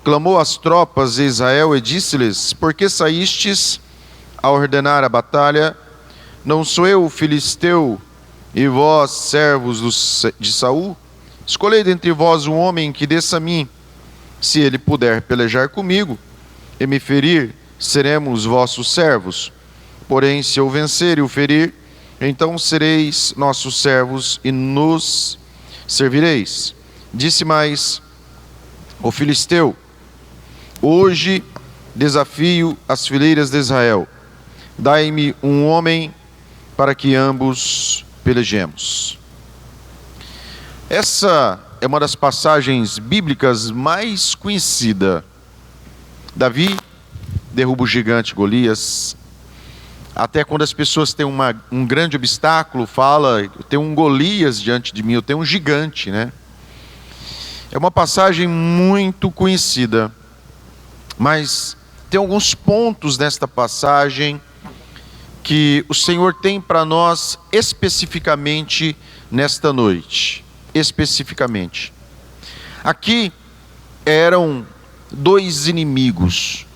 clamou às tropas de Israel e disse-lhes: por que saístes a ordenar a batalha? Não sou eu o filisteu, e vós, servos de Saul? Escolhei dentre vós um homem que desça a mim. Se ele puder pelejar comigo e me ferir, seremos vossos servos. Porém, se eu vencer e o ferir, então sereis nossos servos e nos servireis. Disse mais o filisteu: hoje desafio as fileiras de Israel. Dai-me um homem para que ambos pelejemos. Essa é uma das passagens bíblicas mais conhecidas. Davi derruba o gigante Golias. Até quando as pessoas têm um grande obstáculo, fala: eu tenho um Golias diante de mim, eu tenho um gigante, né? É uma passagem muito conhecida, mas tem alguns pontos nesta passagem que o Senhor tem para nós especificamente nesta noite. Especificamente. Aqui eram dois inimigos: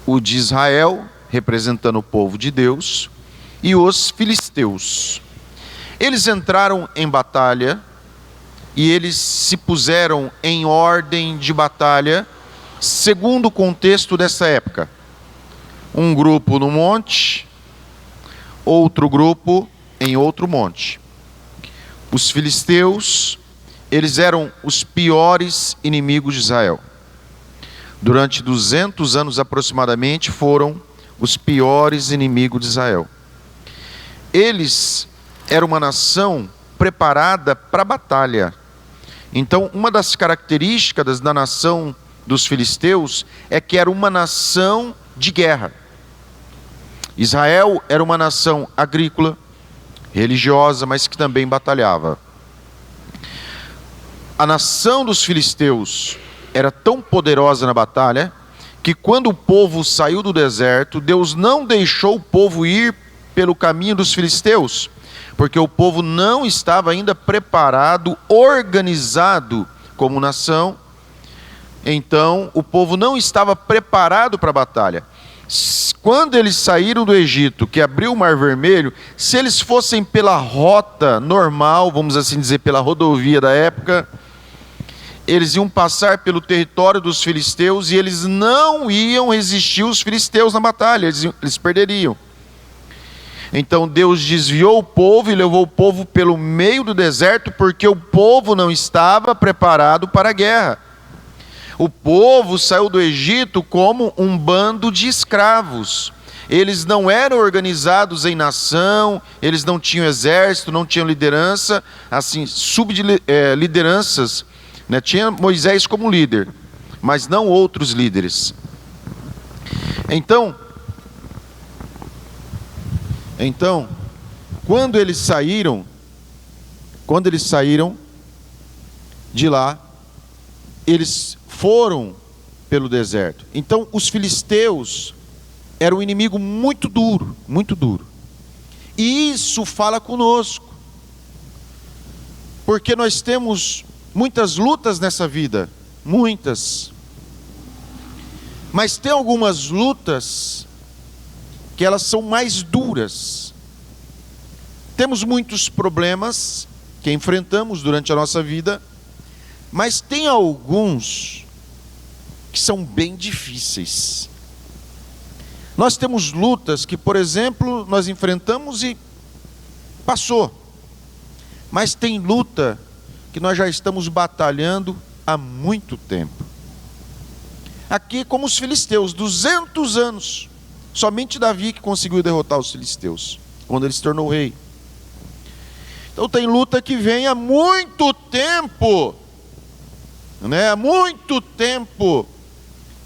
o de Israel, representando o povo de Deus, e os filisteus. Eles entraram em batalha e eles se puseram em ordem de batalha segundo o contexto dessa época. Um grupo no monte, outro grupo em outro monte. Os filisteus, eles eram os piores inimigos de Israel. Durante 200 anos aproximadamente, foram os piores inimigos de Israel. Eles eram uma nação preparada para a batalha. Então, uma das características da nação dos filisteus é que era uma nação de guerra. Israel era uma nação agrícola, religiosa, mas que também batalhava. A nação dos filisteus era tão poderosa na batalha que quando o povo saiu do deserto, Deus não deixou o povo ir pelo caminho dos filisteus, porque o povo não estava ainda preparado, organizado como nação. Então o povo não estava preparado para a batalha. Quando eles saíram do Egito, que abriu o Mar Vermelho, se eles fossem pela rota normal, vamos assim dizer, pela rodovia da época, eles iam passar pelo território dos filisteus e eles não iam resistir os filisteus na batalha, eles perderiam. Então Deus desviou o povo e levou o povo pelo meio do deserto, porque o povo não estava preparado para a guerra. O povo saiu do Egito como um bando de escravos. Eles não eram organizados em nação, eles não tinham exército, não tinham liderança, assim, lideranças, né? Tinha Moisés como líder, mas não outros líderes. Então, quando eles saíram de lá, eles foram pelo deserto. Então os filisteus eram um inimigo muito duro, muito duro. E isso fala conosco, porque nós temos muitas lutas nessa vida, muitas. Mas tem algumas lutas que elas são mais duras. Temos muitos problemas que enfrentamos durante a nossa vida, mas tem alguns que são bem difíceis. Nós temos lutas que, por exemplo, nós enfrentamos e passou. Mas tem luta que nós já estamos batalhando há muito tempo. Aqui, como os filisteus, 200 anos. Somente Davi que conseguiu derrotar os filisteus, quando ele se tornou rei. Então tem luta que vem há muito tempo, né? Há muito tempo.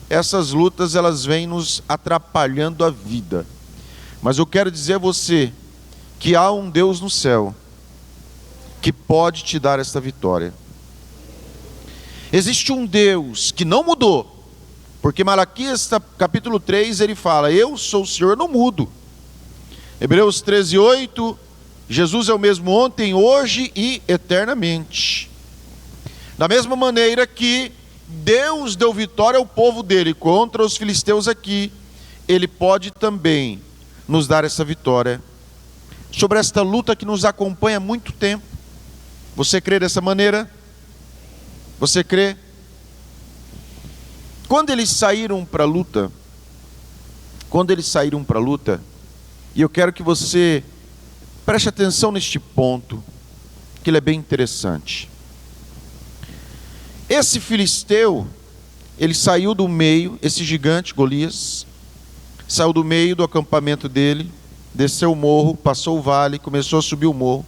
Essas lutas, elas vêm nos atrapalhando a vida. Mas eu quero dizer a você que há um Deus no céu que pode te dar esta vitória. Existe um Deus que não mudou, porque Malaquias capítulo 3 ele fala: eu sou o Senhor, não mudo. Hebreus 13:8, Jesus é o mesmo ontem, hoje e eternamente. Da mesma maneira que Deus deu vitória ao povo dele contra os filisteus aqui, Ele pode também nos dar essa vitória sobre esta luta que nos acompanha há muito tempo. Você crê dessa maneira? Você crê? Quando eles saíram para a luta, e eu quero que você preste atenção neste ponto, que ele é bem interessante. Esse filisteu, ele saiu do meio, esse gigante Golias, saiu do meio do acampamento dele, desceu o morro, passou o vale, começou a subir o morro,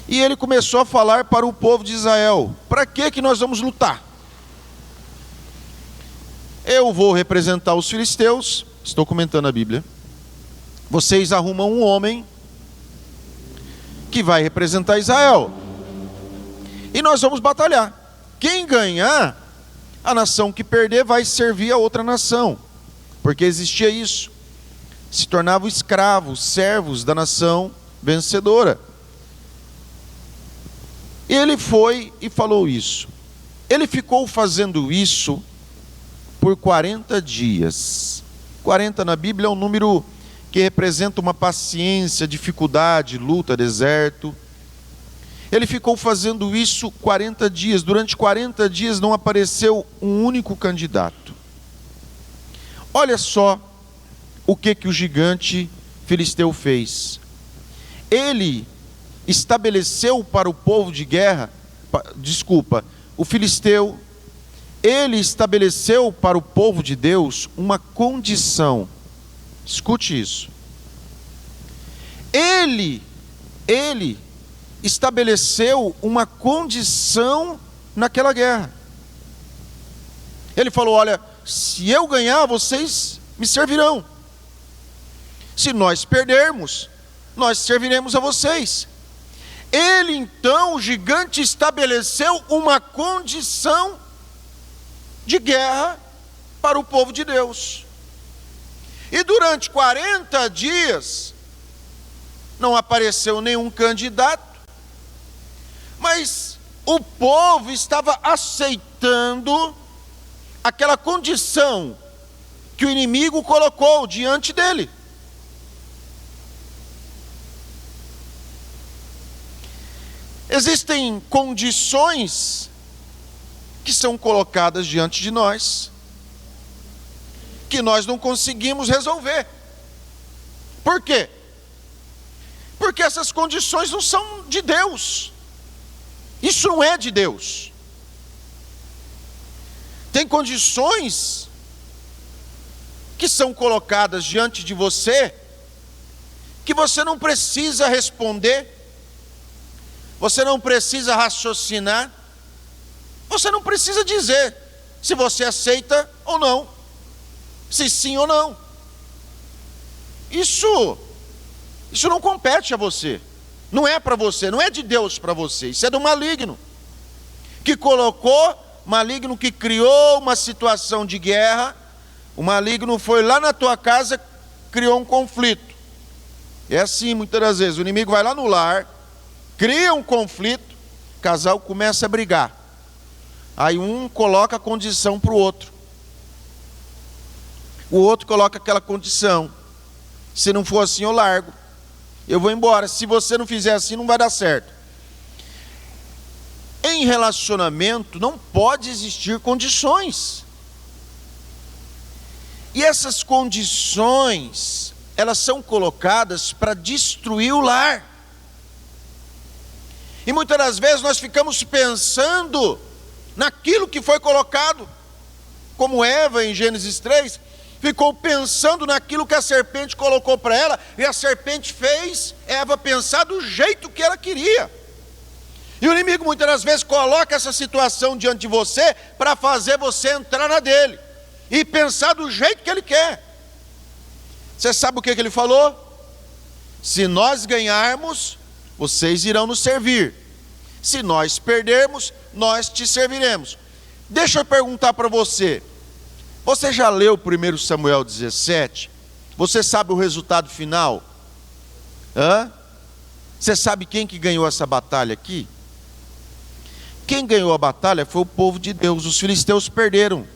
e ele começou a falar para o povo de Israel: para que nós vamos lutar? Eu vou representar os filisteus, estou comentando a Bíblia, vocês arrumam um homem que vai representar Israel, e nós vamos batalhar. Quem ganhar, a nação que perder vai servir a outra nação, porque existia isso, se tornavam escravos, servos da nação vencedora. Ele foi e falou isso. Ele ficou fazendo isso por 40 dias. 40 na Bíblia é um número que representa uma paciência, dificuldade, luta, deserto. Ele ficou fazendo isso 40 dias. Durante 40 dias não apareceu um único candidato. Olha só o que o gigante filisteu fez. Ele estabeleceu para o povo de guerra, o filisteu, ele estabeleceu para o povo de Deus uma condição. Escute isso. Ele estabeleceu uma condição naquela guerra. Ele falou: olha, se eu ganhar, vocês me servirão. Se nós perdermos, nós serviremos a vocês. Ele então, o gigante, estabeleceu uma condição de guerra para o povo de Deus. E durante 40 dias, não apareceu nenhum candidato, mas o povo estava aceitando aquela condição que o inimigo colocou diante dele. Existem condições que são colocadas diante de nós, que nós não conseguimos resolver. Por quê? Porque essas condições não são de Deus. Isso não é de Deus. Tem condições que são colocadas diante de você, que você não precisa responder, você não precisa raciocinar, você não precisa dizer se você aceita ou não, se sim ou não. Isso não compete a você, não é para você, não é de Deus para você, isso é do maligno, que criou uma situação de guerra. O maligno foi lá na tua casa, criou um conflito. É assim muitas das vezes, o inimigo vai lá no lar, cria um conflito, o casal começa a brigar. Aí um coloca a condição para o outro coloca aquela condição: se não for assim eu largo, eu vou embora, se você não fizer assim não vai dar certo. Em relacionamento não pode existir condições, e essas condições, elas são colocadas para destruir o lar. E muitas das vezes nós ficamos pensando naquilo que foi colocado, como Eva em Gênesis 3, ficou pensando naquilo que a serpente colocou para ela, e a serpente fez Eva pensar do jeito que ela queria. E o inimigo muitas das vezes coloca essa situação diante de você para fazer você entrar na dele e pensar do jeito que ele quer. Você sabe o que ele falou? Se nós ganharmos, vocês irão nos servir. Se nós perdermos, nós te serviremos. Deixa eu perguntar para você. Você já leu 1 Samuel 17? Você sabe o resultado final? Você sabe quem que ganhou essa batalha aqui? quem ganhou a batalha foi o povo de Deus. Os filisteus perderam.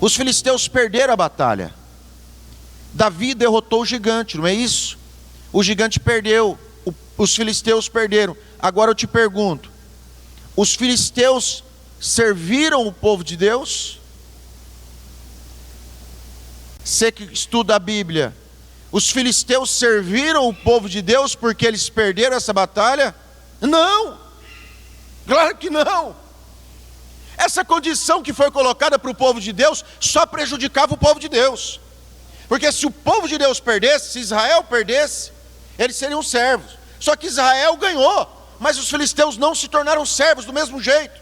Os filisteus perderam a batalha. Davi derrotou o gigante, não é isso? O gigante perdeu, os filisteus perderam. Agora eu te pergunto, os filisteus serviram o povo de Deus? Você que estuda a Bíblia, os filisteus serviram o povo de Deus porque eles perderam essa batalha? Não, claro que não. Essa condição que foi colocada para o povo de Deus só prejudicava o povo de Deus. Porque se o povo de Deus perdesse, se Israel perdesse, eles seriam servos. Só que Israel ganhou, mas os filisteus não se tornaram servos do mesmo jeito.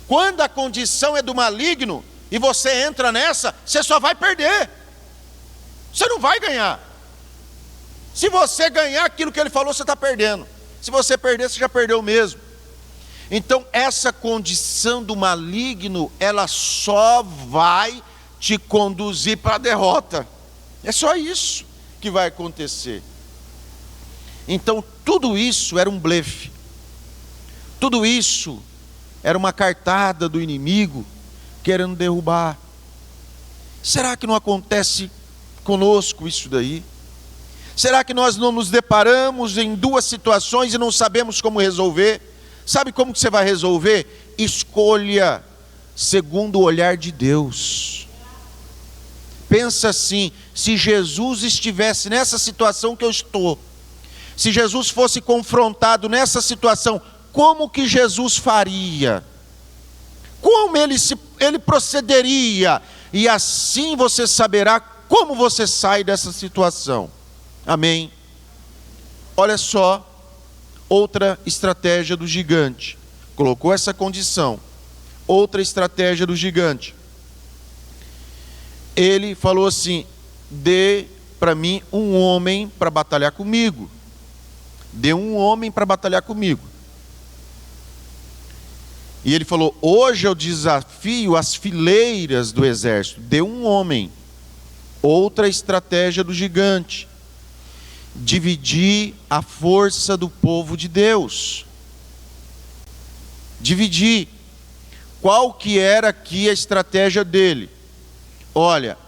Quando a condição é do maligno e você entra nessa, você só vai perder. Você não vai ganhar. Se você ganhar aquilo que ele falou, você está perdendo. Se você perder, você já perdeu mesmo. Então essa condição do maligno, ela só vai te conduzir para a derrota. É só isso que vai acontecer. Então tudo isso era um blefe. Tudo isso era uma cartada do inimigo querendo derrubar. Será que não acontece conosco isso daí? Será que nós não nos deparamos em duas situações e não sabemos como resolver? Sabe como que você vai resolver? Escolha segundo o olhar de Deus. Pensa assim, se Jesus estivesse nessa situação que eu estou, se Jesus fosse confrontado nessa situação, como que Jesus faria? Como ele procederia? E assim você saberá como você sai dessa situação. Amém? Olha só, outra estratégia do gigante. Colocou essa condição. Outra estratégia do gigante. Ele falou assim: dê para mim um homem para batalhar comigo. Dê um homem para batalhar comigo. E ele falou: hoje eu desafio as fileiras do exército. Dê um homem. Outra estratégia do gigante: dividir a força do povo de Deus. Dividir. Qual que era aqui a estratégia dele? Olha,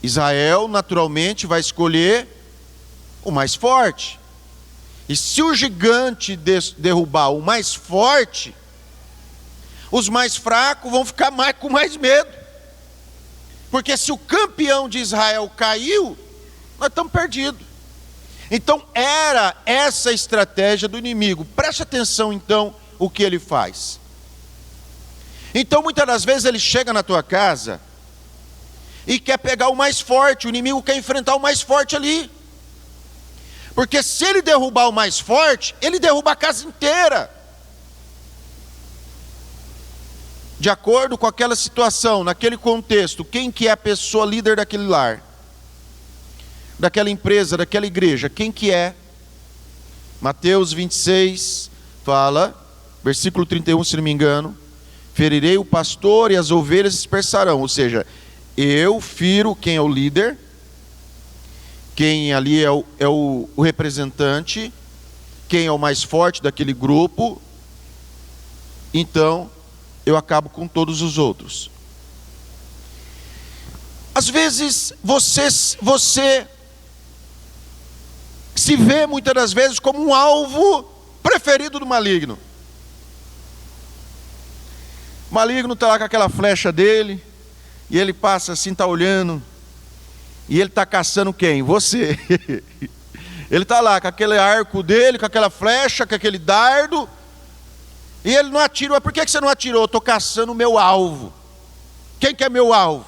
Israel naturalmente vai escolher o mais forte. E se o gigante derrubar o mais forte, os mais fracos vão ficar com mais medo. Porque se o campeão de Israel caiu, nós estamos perdidos. Então era essa a estratégia do inimigo. Preste atenção então o que ele faz. Então muitas das vezes ele chega na tua casa e quer pegar o mais forte. O inimigo quer enfrentar o mais forte ali. Porque se ele derrubar o mais forte, ele derruba a casa inteira. De acordo com aquela situação, naquele contexto, quem que é a pessoa líder daquele lar? Daquela empresa, daquela igreja, quem que é? Mateus 26 fala, versículo 31, se não me engano: ferirei o pastor e as ovelhas dispersarão. Ou seja, eu firo quem é o líder, quem ali é o representante, quem é o mais forte daquele grupo, então eu acabo com todos os outros. Às vezes você se vê muitas das vezes como um alvo preferido do maligno. O maligno está lá com aquela flecha dele, e ele passa assim, está olhando, e ele está caçando quem? Você. Ele está lá com aquele arco dele, com aquela flecha, com aquele dardo, e ele não atira. Mas por que você não atirou? Eu estou caçando o meu alvo. Quem que é meu alvo?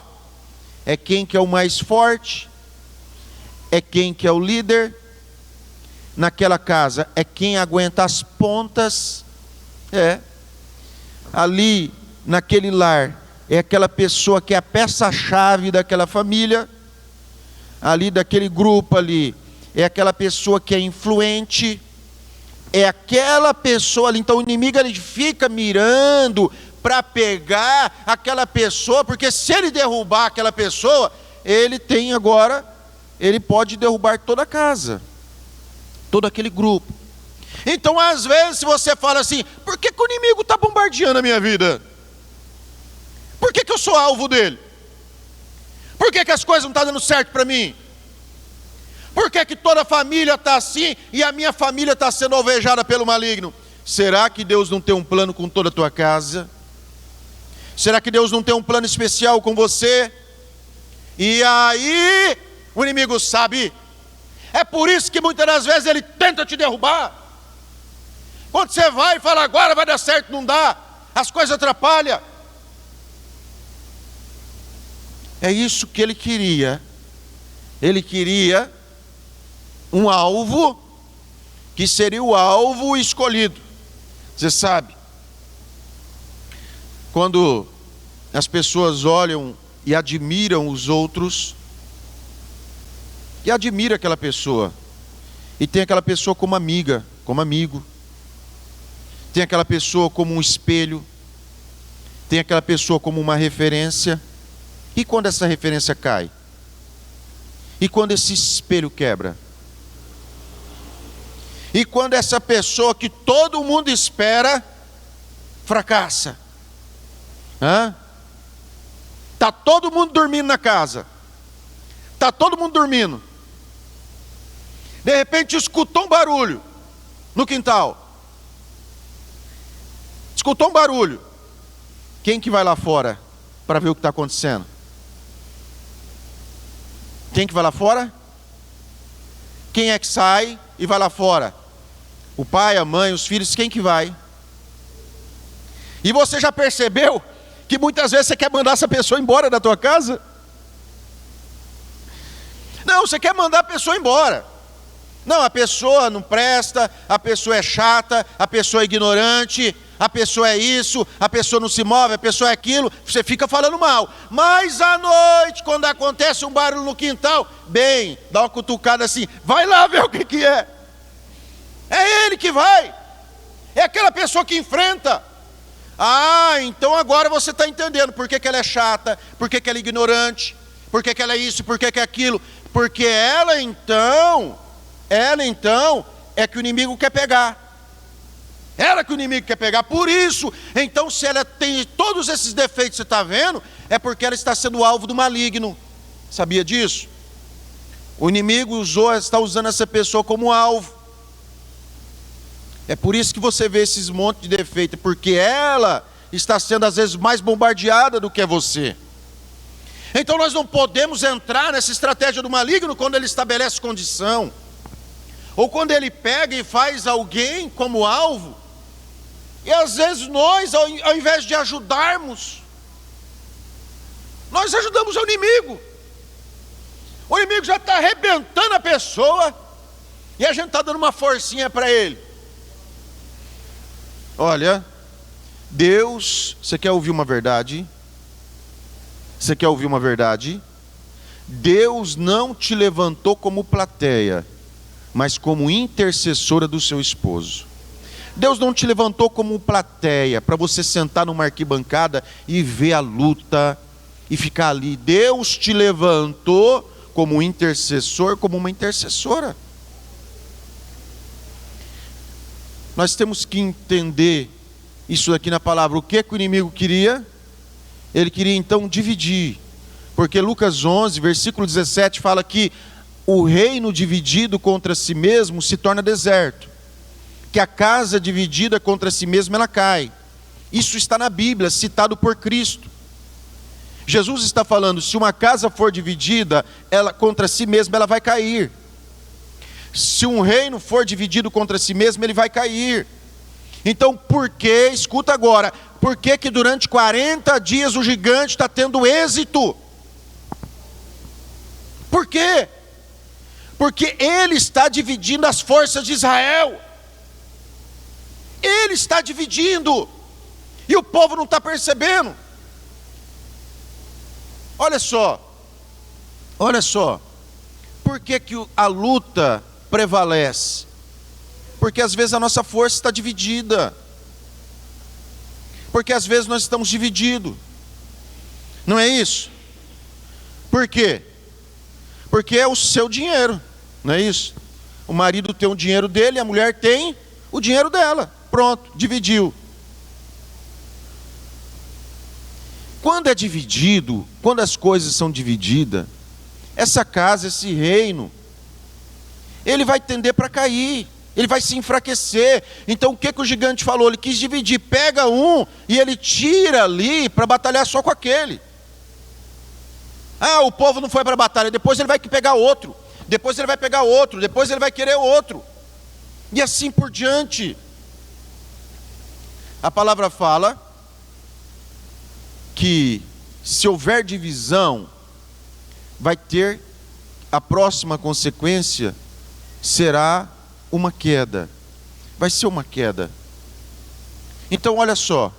É quem que é o mais forte, é quem que é o líder naquela casa, é quem aguenta as pontas, ali naquele lar, é aquela pessoa que é a peça-chave daquela família, ali daquele grupo ali, é aquela pessoa que é influente, é aquela pessoa ali. Então o inimigo ele fica mirando para pegar aquela pessoa, porque se ele derrubar aquela pessoa, ele pode derrubar toda a casa, todo aquele grupo. Então às vezes você fala assim: por que o inimigo está bombardeando a minha vida? Por que eu sou alvo dele? Por que as coisas não estão dando certo para mim? Por que toda a família está assim e a minha família está sendo alvejada pelo maligno? Será que Deus não tem um plano com toda a tua casa? Será que Deus não tem um plano especial com você? E aí o inimigo sabe. É por isso que muitas das vezes ele tenta te derrubar. Quando você vai e fala agora vai dar certo, não dá. As coisas atrapalham. É isso que ele queria. Ele queria um alvo que seria o alvo escolhido. Você sabe, quando as pessoas olham e admiram os outros, e admira aquela pessoa, e tem aquela pessoa como amiga, como amigo, tem aquela pessoa como um espelho, tem aquela pessoa como uma referência, e quando essa referência cai? E quando esse espelho quebra? E quando essa pessoa que todo mundo espera, fracassa? Está todo mundo dormindo na casa. Está todo mundo dormindo. De repente escutou um barulho no quintal. Escutou um barulho. Quem que vai lá fora para ver o que está acontecendo? Quem que vai lá fora? Quem é que sai e vai lá fora? O pai, a mãe, os filhos, quem que vai? E você já percebeu que muitas vezes você quer mandar essa pessoa embora da tua casa? Não, você quer mandar a pessoa embora. Não, a pessoa não presta, a pessoa é chata, a pessoa é ignorante, a pessoa é isso, a pessoa não se move, a pessoa é aquilo, você fica falando mal. Mas à noite, quando acontece um barulho no quintal, bem, dá uma cutucada assim, vai lá ver o que é. É ele que vai, é aquela pessoa que enfrenta. Ah, então agora você está entendendo por que ela é chata, por que ela é ignorante, por que ela é isso, por que é aquilo. Porque ela então é que o inimigo quer pegar. Ela que o inimigo quer pegar. Por isso, então se ela tem todos esses defeitos que você está vendo, é porque ela está sendo alvo do maligno. Sabia disso? O inimigo está usando essa pessoa como alvo. É por isso que você vê esses montes de defeito, porque ela está sendo às vezes mais bombardeada do que você. Então nós não podemos entrar nessa estratégia do maligno quando ele estabelece condição, ou quando ele pega e faz alguém como alvo, e às vezes nós, ao invés de ajudarmos, nós ajudamos o inimigo. O inimigo já está arrebentando a pessoa, e a gente está dando uma forcinha para ele. Olha, Deus, você quer ouvir uma verdade? Você quer ouvir uma verdade? Deus não te levantou como plateia, mas como intercessora do seu esposo. Deus não te levantou como plateia, para você sentar numa arquibancada e ver a luta, e ficar ali. Deus te levantou como intercessor, como uma intercessora. Nós temos que entender isso aqui na palavra. O que o inimigo queria? Ele queria então dividir. Porque Lucas 11, versículo 17 fala que o reino dividido contra si mesmo se torna deserto. Que a casa dividida contra si mesma ela cai. Isso está na Bíblia, citado por Cristo. Jesus está falando, se uma casa for dividida, ela contra si mesma ela vai cair. Se um reino for dividido contra si mesmo, ele vai cair. Então por que, escuta agora, por que durante 40 dias o gigante está tendo êxito? Por quê? Porque ele está dividindo as forças de Israel. Ele está dividindo, e o povo não está percebendo. Olha só, por que a luta prevalece? Porque às vezes a nossa força está dividida, porque às vezes nós estamos divididos, não é isso? Por quê? Porque é o seu dinheiro, não é isso? O marido tem o dinheiro dele, a mulher tem o dinheiro dela. Pronto, dividiu. Quando é dividido, quando as coisas são divididas, essa casa, esse reino, ele vai tender para cair, ele vai se enfraquecer. Então o que o gigante falou? Ele quis dividir, pega um e ele tira ali para batalhar só com aquele. Ah, o povo não foi para a batalha, depois ele vai pegar outro, depois ele vai pegar outro, depois ele vai querer outro, e assim por diante. A palavra fala que se houver divisão, vai ter, a próxima consequência será uma queda. Vai ser uma queda. Então olha só,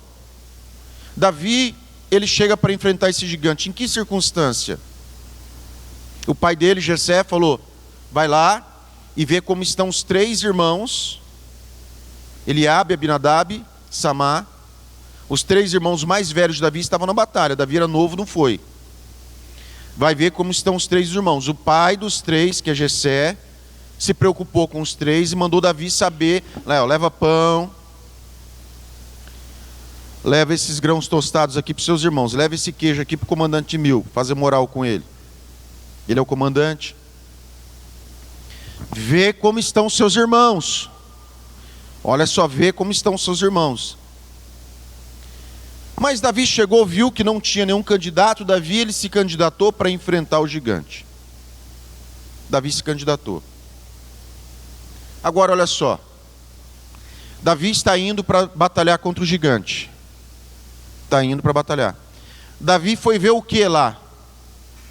Davi, ele chega para enfrentar esse gigante. Em que circunstância? O pai dele, Jessé, falou: vai lá e vê como estão os 3 irmãos, Eliabe, Abinadab, Samá. Os 3 irmãos mais velhos de Davi estavam na batalha. Davi era novo, não foi. Vai ver como estão os 3 irmãos. O pai dos 3, que é Jessé, se preocupou com os 3 e mandou Davi saber: leva pão, leva esses grãos tostados aqui para os seus irmãos, leva esse queijo aqui para o comandante 1000, fazer moral com ele. Ele é o comandante. Vê como estão os seus irmãos. Olha só, vê como estão os seus irmãos. Mas Davi chegou, viu que não tinha nenhum candidato. Davi, ele se candidatou para enfrentar o gigante. Davi se candidatou. Agora olha só, Davi está indo para batalhar contra o gigante. Está indo para batalhar. Davi foi ver o que lá?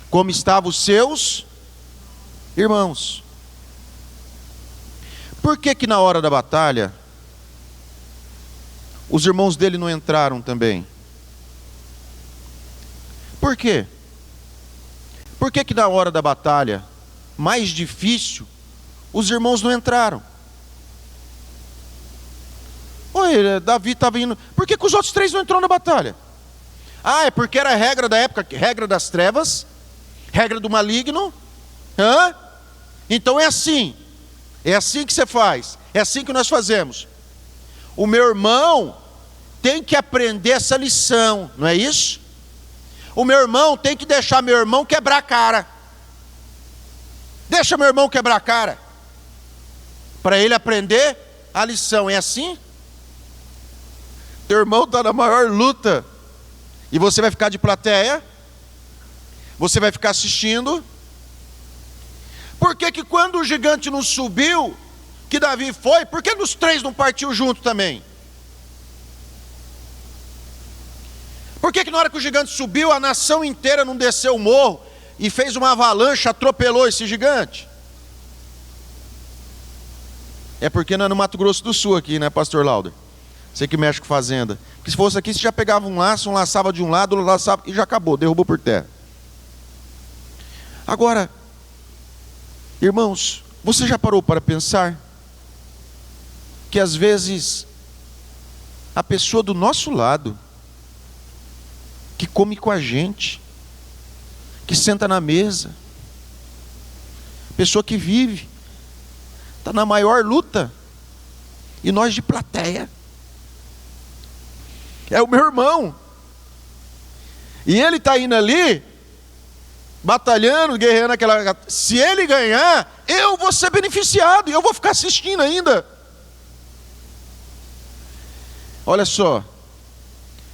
Como estavam os seus irmãos. Por que na hora da batalha os irmãos dele não entraram também? Por quê? Por que na hora da batalha mais difícil os irmãos não entraram? Oi, Davi estava indo. Por que os outros 3 não entraram na batalha? Ah, é porque era a regra da época, regra das trevas, regra do maligno. Então é assim que você faz, é assim que nós fazemos. O meu irmão tem que aprender essa lição, não é isso? O meu irmão tem que deixar meu irmão quebrar a cara. Deixa meu irmão quebrar a cara, para ele aprender a lição. É assim? Teu irmão está na maior luta e você vai ficar de plateia? Você vai ficar assistindo? Por que quando o gigante não subiu, que Davi foi, por que os 3 não partiu junto também? Por que na hora que o gigante subiu, a nação inteira não desceu o morro e fez uma avalanche, atropelou esse gigante? É porque não é no Mato Grosso do Sul aqui, né, pastor Lauder? Você que mexe com fazenda. Porque se fosse aqui, você já pegava um laço, laçava de um lado, laçava e já acabou, derrubou por terra. Agora, irmãos, você já parou para pensar que às vezes a pessoa do nosso lado, que come com a gente, que senta na mesa, pessoa que vive, está na maior luta, e nós de plateia, é o meu irmão, e ele está indo ali, batalhando, guerreando aquela. Se ele ganhar, eu vou ser beneficiado, e eu vou ficar assistindo ainda. Olha só,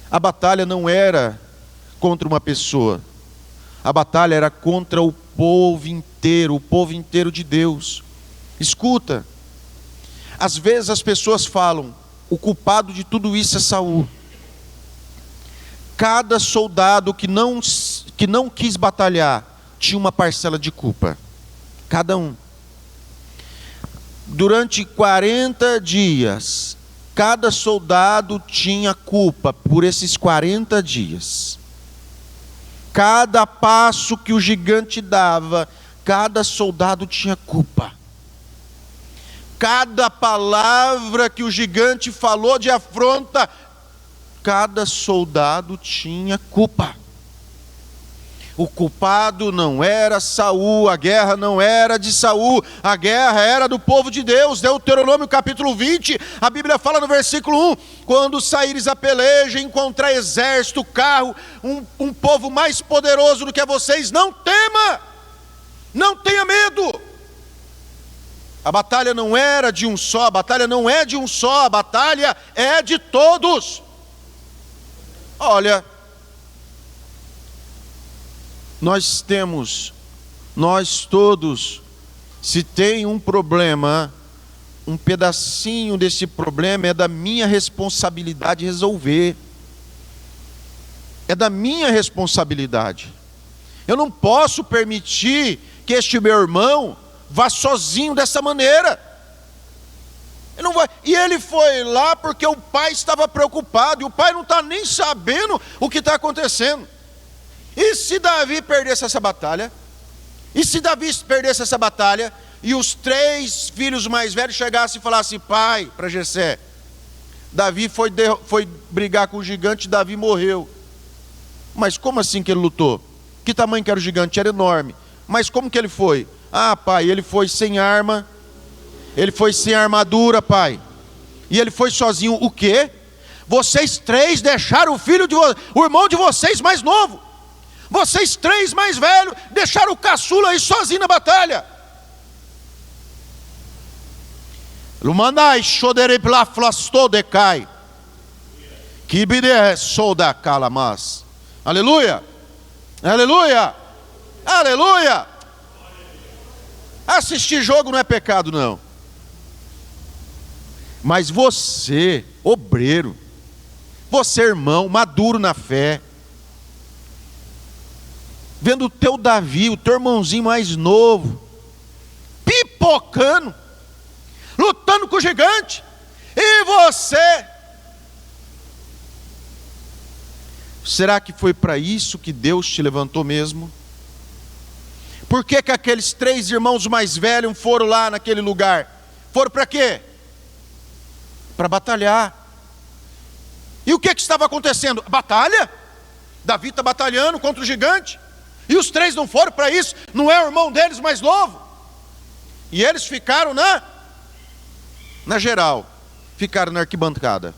a batalha não era contra uma pessoa, a batalha era contra o povo inteiro de Deus. Escuta, às vezes as pessoas falam, o culpado de tudo isso é Saul. Cada soldado que não quis batalhar tinha uma parcela de culpa, cada um. Durante 40 dias, cada soldado tinha culpa por esses 40 dias. Cada passo que o gigante dava, cada soldado tinha culpa. Cada palavra que o gigante falou de afronta, cada soldado tinha culpa. O culpado não era Saul, a guerra não era de Saul, a guerra era do povo de Deus. Deuteronômio capítulo 20, a Bíblia fala no versículo 1, quando saíres a peleja, encontrar exército, carro, um povo mais poderoso do que vocês, não tema, não tenha medo. A batalha não era de um só, a batalha não é de um só, a batalha é de todos. Olha, nós todos, se tem um problema, um pedacinho desse problema é da minha responsabilidade resolver. É da minha responsabilidade. Eu não posso permitir que este meu irmão vá sozinho dessa maneira. Ele não vai. E ele foi lá porque o pai estava preocupado, e o pai não está nem sabendo o que está acontecendo. E se Davi perdesse essa batalha? E se Davi perdesse essa batalha, e os 3 filhos mais velhos chegassem e falassem: pai, para Jessé, Davi foi brigar com o gigante, Davi morreu. Mas como assim que ele lutou? Que tamanho que era o gigante? Era enorme. Mas como que ele foi? Ah, pai, ele foi sem arma, ele foi sem armadura, pai. E ele foi sozinho. O quê? Vocês 3 deixaram o irmão de vocês mais novo. Vocês 3 mais velhos deixaram o caçula aí sozinho na batalha. Lumanai chodere plaflasto decai. Kibide soda calamas. Aleluia. Aleluia. Aleluia. Assistir jogo não é pecado, não. Mas você, obreiro, você, irmão, maduro na fé, vendo o teu Davi, o teu irmãozinho mais novo, pipocando, lutando com o gigante, e você, será que foi para isso que Deus te levantou mesmo? Por que aqueles 3 irmãos mais velhos foram lá naquele lugar? Foram para quê? Para batalhar. E o que estava acontecendo? Batalha? Davi está batalhando contra o gigante. E os 3 não foram para isso? Não é o irmão deles mais novo? E eles ficaram na geral, ficaram na arquibancada,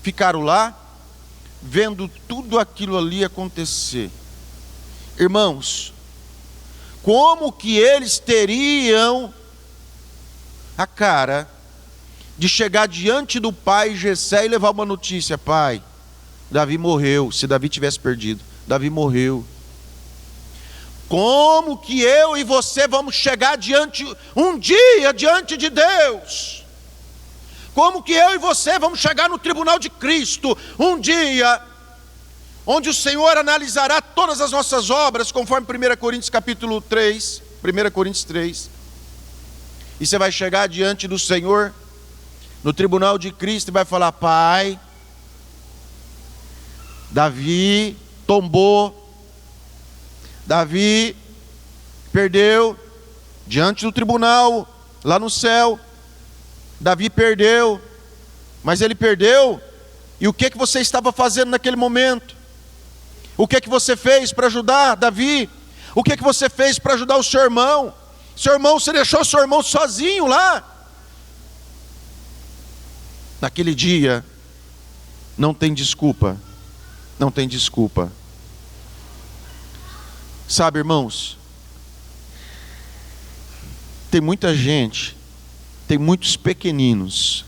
ficaram lá, vendo tudo aquilo ali acontecer. Irmãos, como que eles teriam a cara de chegar diante do pai Jessé e levar uma notícia: pai, Davi morreu. Se Davi tivesse perdido, Davi morreu. Como que eu e você vamos chegar um dia diante de Deus? Como que eu e você vamos chegar no tribunal de Cristo um dia, onde o Senhor analisará todas as nossas obras, conforme 1 Coríntios capítulo 3, 1 Coríntios 3, e você vai chegar diante do Senhor, no tribunal de Cristo, e vai falar: pai, Davi tombou, Davi perdeu, diante do tribunal, lá no céu, Davi perdeu, mas ele perdeu, e o que você estava fazendo naquele momento? O que você fez para ajudar Davi? O que você fez para ajudar o seu irmão? Você deixou seu irmão sozinho lá. Naquele dia, não tem desculpa, não tem desculpa. Sabe, irmãos, tem muita gente, tem muitos pequeninos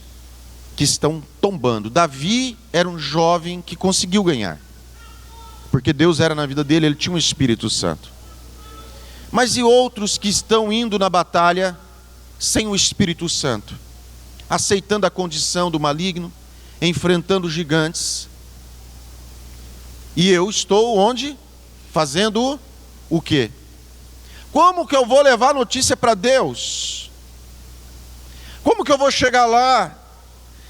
que estão tombando. Davi era um jovem que conseguiu ganhar, porque Deus era na vida dele, ele tinha um Espírito Santo. Mas e outros que estão indo na batalha sem o Espírito Santo, aceitando a condição do maligno, enfrentando gigantes? E eu estou onde? Fazendo o quê? Como que eu vou levar notícia para Deus? Como que eu vou chegar lá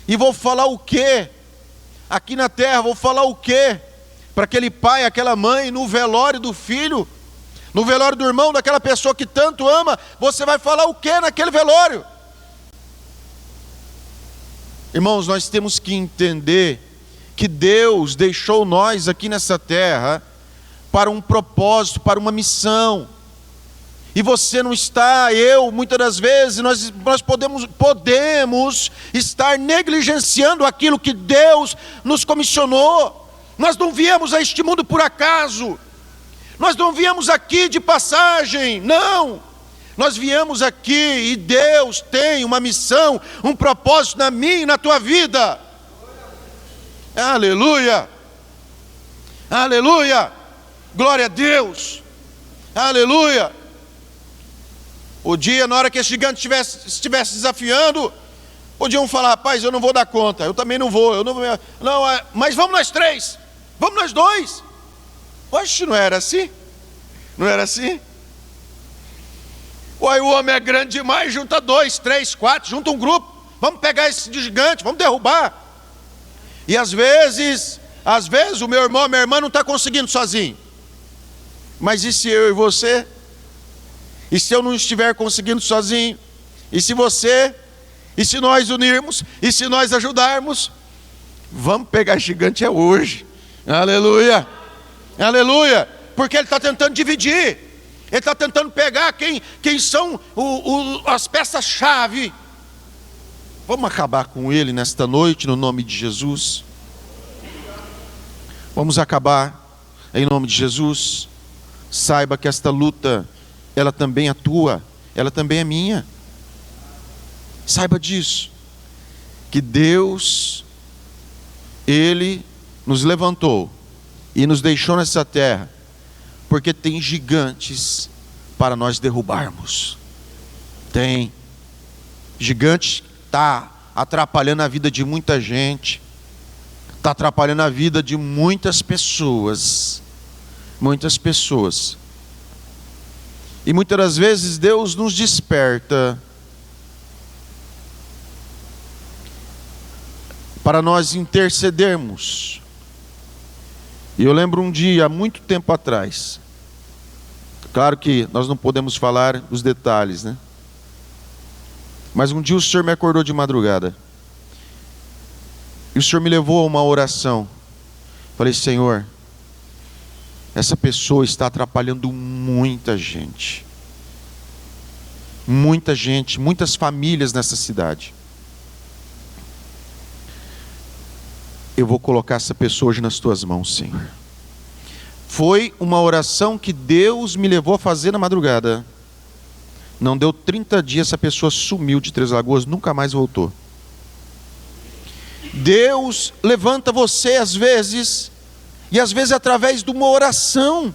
e vou falar o quê? Aqui na terra, vou falar o quê para aquele pai, aquela mãe, no velório do filho, no velório do irmão, daquela pessoa que tanto ama? Você vai falar o quê naquele velório? Irmãos, nós temos que entender que Deus deixou nós aqui nessa terra para um propósito, para uma missão. E você não está, muitas das vezes, nós podemos estar negligenciando aquilo que Deus nos comissionou. Nós não viemos a este mundo por acaso. Nós não viemos aqui de passagem, não. Nós viemos aqui e Deus tem uma missão, um propósito na minha e na tua vida. Aleluia! Aleluia! Glória a Deus! Aleluia! O dia, na hora que esse gigante estivesse desafiando, podiam falar: rapaz, eu não vou dar conta, eu também não vou, mas vamos nós três, vamos nós dois. Oxe, não era assim? Não era assim? Uai, o homem é grande demais, junta 2, 3, 4, junta um grupo, vamos pegar esse gigante, vamos derrubar. E às vezes o meu irmão, a minha irmã não está conseguindo sozinho. Mas e se eu e você? E se eu não estiver conseguindo sozinho? E se você? E se nós unirmos? E se nós ajudarmos? Vamos pegar gigante hoje. Aleluia! Aleluia! Porque ele está tentando dividir. Ele está tentando pegar quem são as peças-chave. Vamos acabar com ele nesta noite, no nome de Jesus. Vamos acabar em nome de Jesus. Saiba que esta luta, ela também é tua, ela também é minha. Saiba disso, que Deus, Ele nos levantou e nos deixou nessa terra, porque tem gigantes para nós derrubarmos. Tem. Gigante está atrapalhando a vida de muita gente, está atrapalhando a vida de muitas pessoas. Muitas pessoas. E muitas das vezes Deus nos desperta para nós intercedermos. E eu lembro um dia, há muito tempo atrás, claro que nós não podemos falar os detalhes, né? Mas um dia o Senhor me acordou de madrugada. E o Senhor me levou a uma oração. Falei: Senhor, essa pessoa está atrapalhando muita gente. Muita gente, muitas famílias nessa cidade. Eu vou colocar essa pessoa hoje nas tuas mãos, Senhor. Foi uma oração que Deus me levou a fazer na madrugada. Não deu 30 dias, essa pessoa sumiu de Três Lagoas, nunca mais voltou. Deus levanta você às vezes, e às vezes através de uma oração.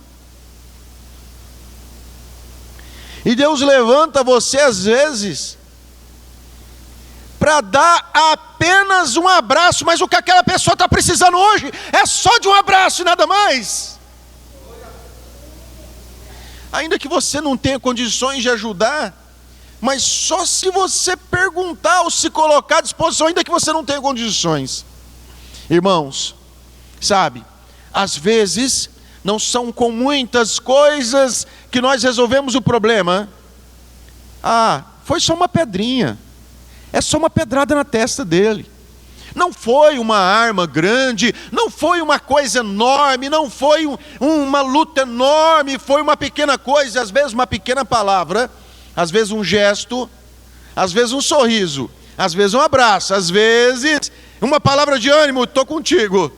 E Deus levanta você às vezes para dar apenas um abraço, mas o que aquela pessoa está precisando hoje é só de um abraço e nada mais. Ainda que você não tenha condições de ajudar, mas só se você perguntar ou se colocar à disposição, ainda que você não tenha condições. Irmãos, sabe, às vezes não são com muitas coisas que nós resolvemos o problema. Foi só uma pedrinha, é só uma pedrada na testa dele. Não foi uma arma grande, não foi uma coisa enorme, não foi uma luta enorme, foi uma pequena coisa, às vezes uma pequena palavra, às vezes um gesto, às vezes um sorriso, às vezes um abraço, às vezes uma palavra de ânimo: estou contigo,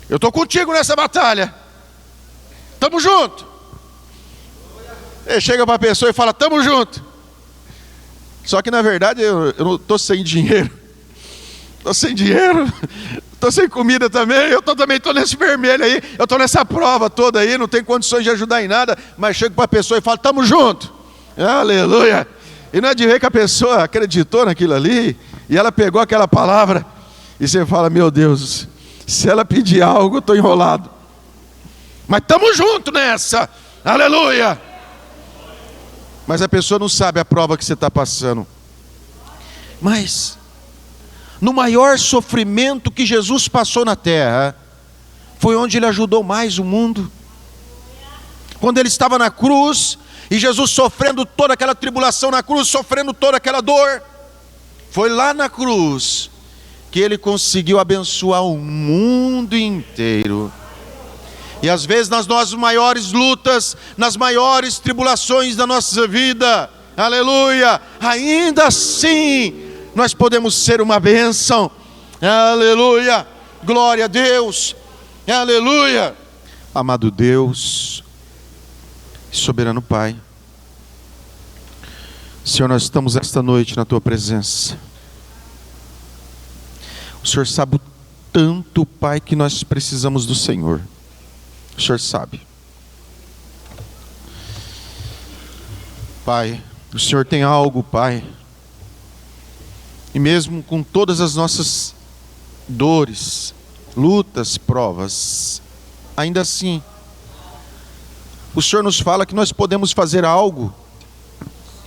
eu estou contigo nessa batalha, estamos juntos. Chega para a pessoa e fala: estamos juntos. Só que na verdade eu não estou sem dinheiro. Estou sem dinheiro, estou sem comida também, eu também estou nesse vermelho aí, eu estou nessa prova toda aí, não tenho condições de ajudar em nada, mas chego para a pessoa e falo: estamos juntos, aleluia. E não é de ver que a pessoa acreditou naquilo ali, e ela pegou aquela palavra, e você fala: meu Deus, se ela pedir algo, eu estou enrolado. Mas estamos juntos nessa, aleluia. Mas a pessoa não sabe a prova que você está passando. Mas no maior sofrimento que Jesus passou na terra, foi onde ele ajudou mais o mundo. Quando ele estava na cruz, e Jesus sofrendo toda aquela tribulação na cruz, sofrendo toda aquela dor, foi lá na cruz que ele conseguiu abençoar o mundo inteiro. E às vezes nas nossas maiores lutas, nas maiores tribulações da nossa vida, aleluia, ainda assim nós podemos ser uma bênção, aleluia, glória a Deus, aleluia. Amado Deus, soberano Pai, Senhor, nós estamos esta noite na Tua presença. O Senhor sabe o tanto, Pai, que nós precisamos do Senhor. O Senhor sabe. Pai, o Senhor tem algo, Pai. E mesmo com todas as nossas dores, lutas, provas, ainda assim, o Senhor nos fala que nós podemos fazer algo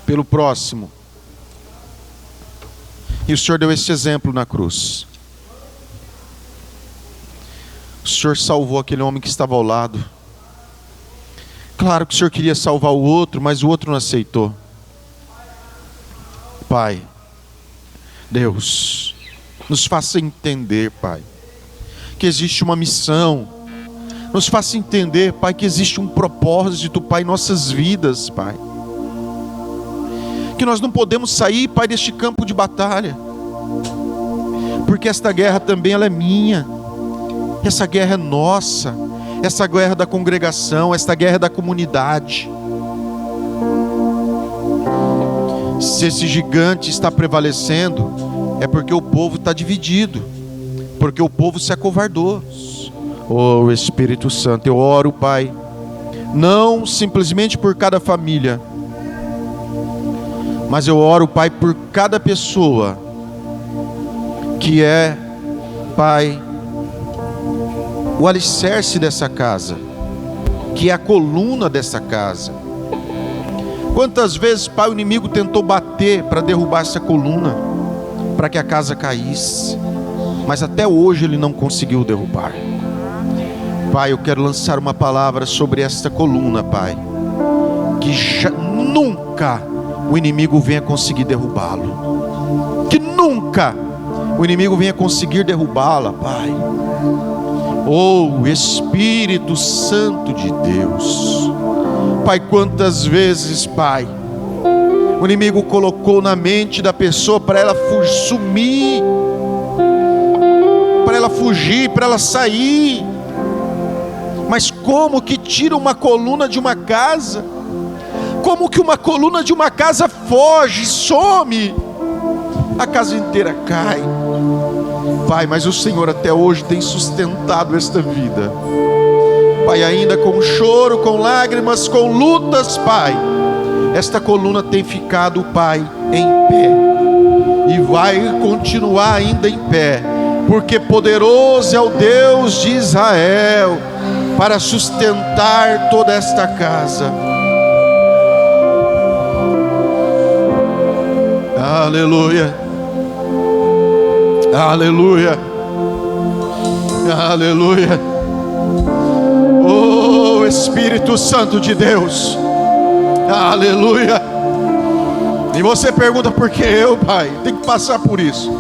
pelo próximo. E o Senhor deu esse exemplo na cruz. O Senhor salvou aquele homem que estava ao lado. Claro que o Senhor queria salvar o outro, mas o outro não aceitou. Pai, Deus, nos faça entender, Pai, que existe uma missão. Nos faça entender, Pai, que existe um propósito, Pai, em nossas vidas, Pai. Que nós não podemos sair, Pai, deste campo de batalha, porque esta guerra também ela é minha. Essa guerra é nossa, essa guerra da congregação, esta guerra da comunidade. Se esse gigante está prevalecendo, é porque o povo está dividido, porque o povo se acovardou. Oh Espírito Santo, eu oro, Pai, não simplesmente por cada família, mas eu oro, Pai, por cada pessoa que é, Pai, o alicerce dessa casa, que é a coluna dessa casa. Quantas vezes, Pai, o inimigo tentou bater para derrubar essa coluna, para que a casa caísse, mas até hoje ele não conseguiu derrubar. Pai, eu quero lançar uma palavra sobre esta coluna, Pai, que nunca o inimigo venha conseguir derrubá-lo, que nunca o inimigo venha conseguir derrubá-la, Pai. Oh, Espírito Santo de Deus, Pai, quantas vezes, Pai, o inimigo colocou na mente da pessoa para ela sumir, para ela fugir, para ela sair. Mas como que tira uma coluna de uma casa? Como que uma coluna de uma casa foge, some? A casa inteira cai. Pai, mas o Senhor até hoje tem sustentado esta vida. Pai, ainda com choro, com lágrimas, com lutas, Pai, esta coluna tem ficado, Pai, em pé. E vai continuar ainda em pé, porque poderoso é o Deus de Israel para sustentar toda esta casa. Aleluia. Aleluia, aleluia. Oh Espírito Santo de Deus, aleluia. E você pergunta: por que eu, Pai, tenho que passar por isso?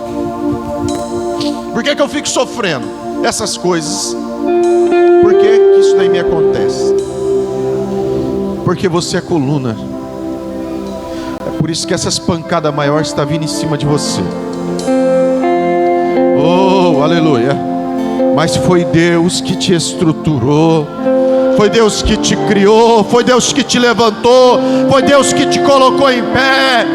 Por que eu fico sofrendo essas coisas? Por que isso daí me acontece? Porque você é coluna. É por isso que essas pancadas maiores estão vindo em cima de você. Oh, aleluia. Mas foi Deus que te estruturou, foi Deus que te criou, foi Deus que te levantou, foi Deus que te colocou em pé.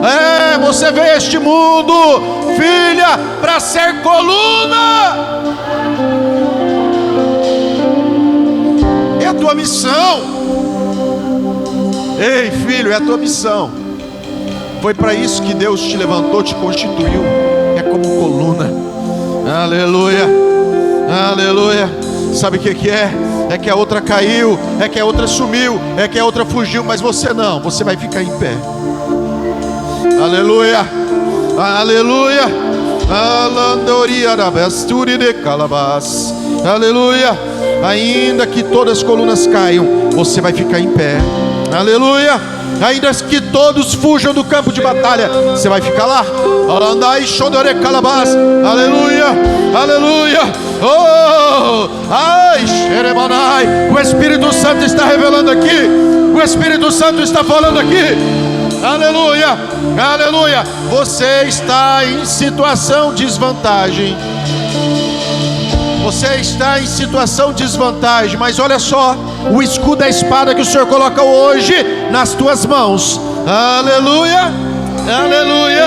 É, você veio a este mundo, filha, para ser coluna. É a tua missão. Ei, filho, é a tua missão. Foi para isso que Deus te levantou, te constituiu. É como coluna. Aleluia, aleluia. Sabe o que é? É que a outra caiu, é que a outra sumiu, é que a outra fugiu, mas você não, você vai ficar em pé. Aleluia, aleluia. Alandoria da besturi de calabás. Aleluia. Ainda que todas as colunas caiam, você vai ficar em pé. Aleluia. ainda que todos fujam do campo de batalha, você vai ficar lá. Aleluia, aleluia. Oh, ai, xeremanai. O Espírito Santo está revelando aqui. O Espírito Santo está falando aqui. Aleluia, aleluia. Você está em situação de desvantagem. Você está em situação de desvantagem, mas olha só, o escudo da espada que o Senhor coloca hoje nas tuas mãos. Aleluia, aleluia,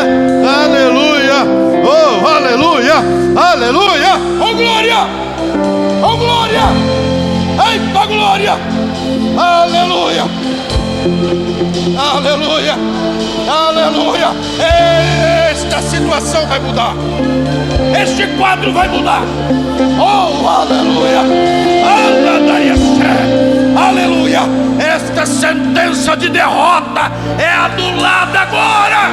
aleluia. Oh, aleluia, aleluia. Oh, glória, oh, glória. Eita, glória. Aleluia, aleluia, aleluia. Esta situação vai mudar. Este quadro vai mudar. Oh, aleluia, aleluia. Esta sentença de derrota é anulada agora.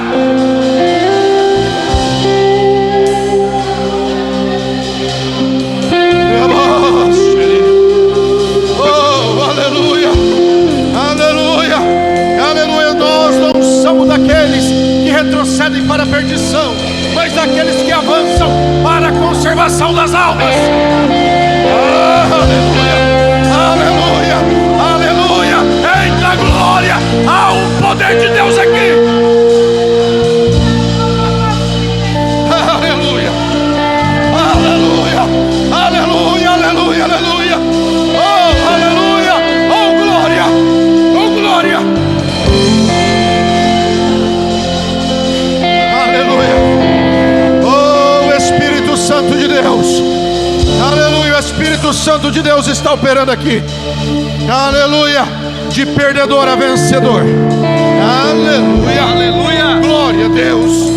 Oh, aleluia, aleluia, aleluia. Nós não somos daqueles que retrocedem para a perdição, mas daqueles que avançam para a conservação das almas. Aleluia, aleluia, aleluia. Eita glória, há um poder de Deus aqui. Aleluia, aleluia, aleluia, aleluia, aleluia. Oh, aleluia, oh glória, oh glória. Aleluia. Santo de Deus, aleluia. O Espírito Santo de Deus está operando aqui, aleluia. De perdedor a vencedor, aleluia, aleluia. Glória a Deus.